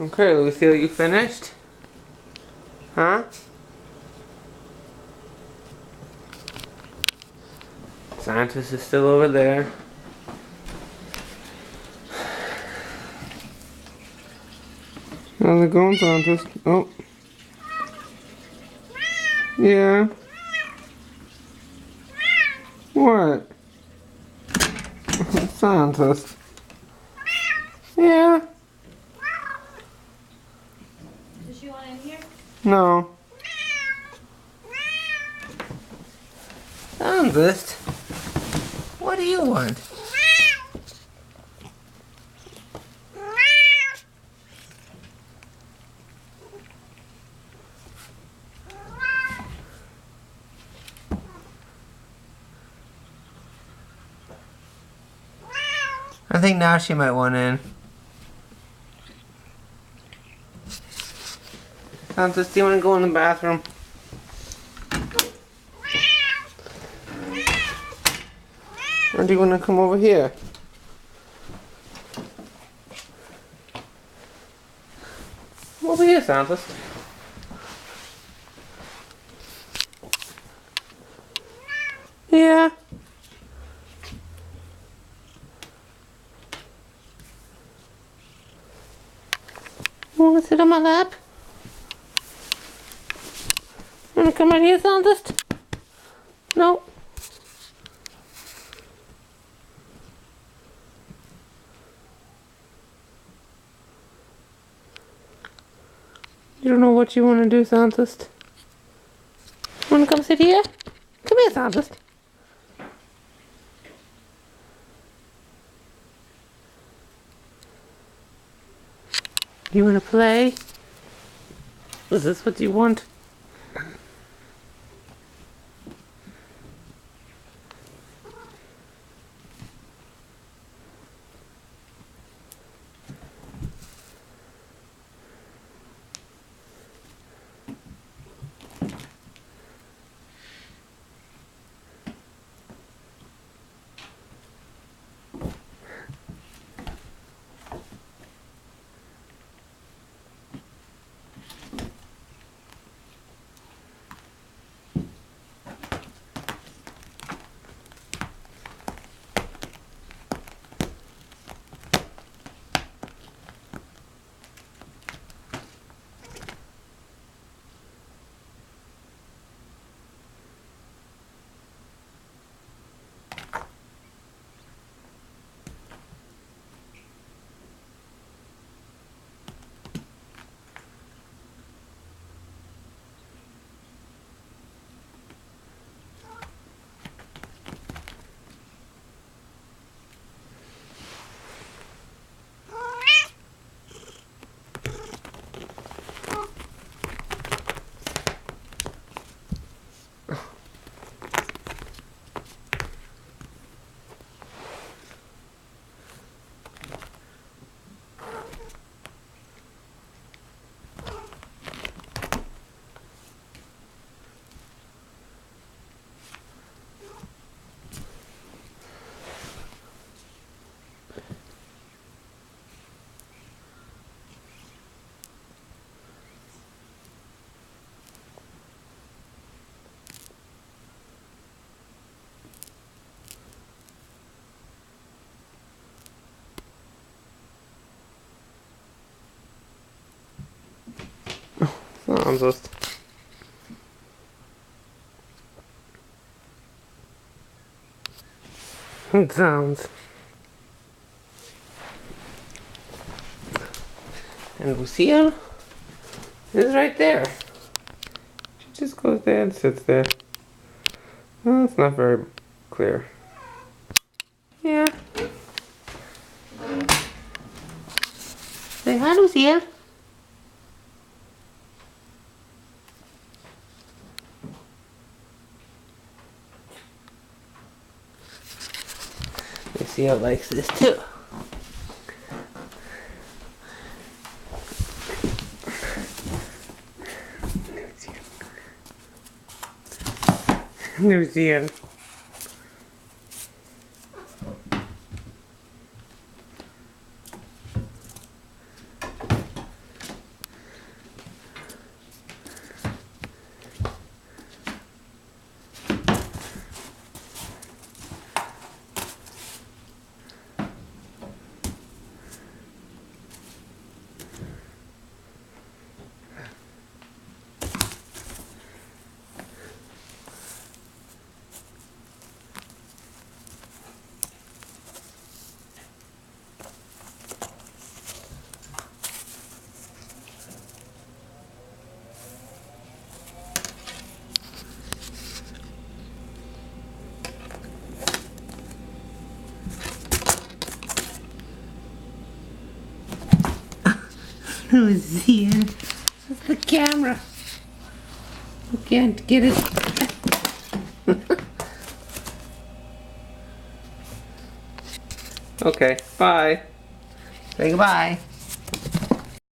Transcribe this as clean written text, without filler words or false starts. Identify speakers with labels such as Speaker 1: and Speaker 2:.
Speaker 1: Okay, Lucille, you finished? Huh? Scientist is still over there. How's it going, Scientist? Oh. Yeah. What? Scientist. Yeah.
Speaker 2: Does she want in here?
Speaker 1: No. Scientist? What do you want? I think now she might want in. Scientist, do you want to go in the bathroom? Or do you want to come over here? Come over here, Scientist. Yeah. You want to sit on my lap? You want to come right here, Scientist? No. You don't know what you want to do, Scientist? Want to come sit here? Come here, Scientist. You want to play? Is this what you want? Scientist. It sounds. And Lucille is right there. She just goes there and sits there. Well, it's not very clear. Yeah. Say hi, Lucille. Lucille likes this too. Lucille. Lucille. This is the camera. You can't get it. Okay, bye. Say goodbye.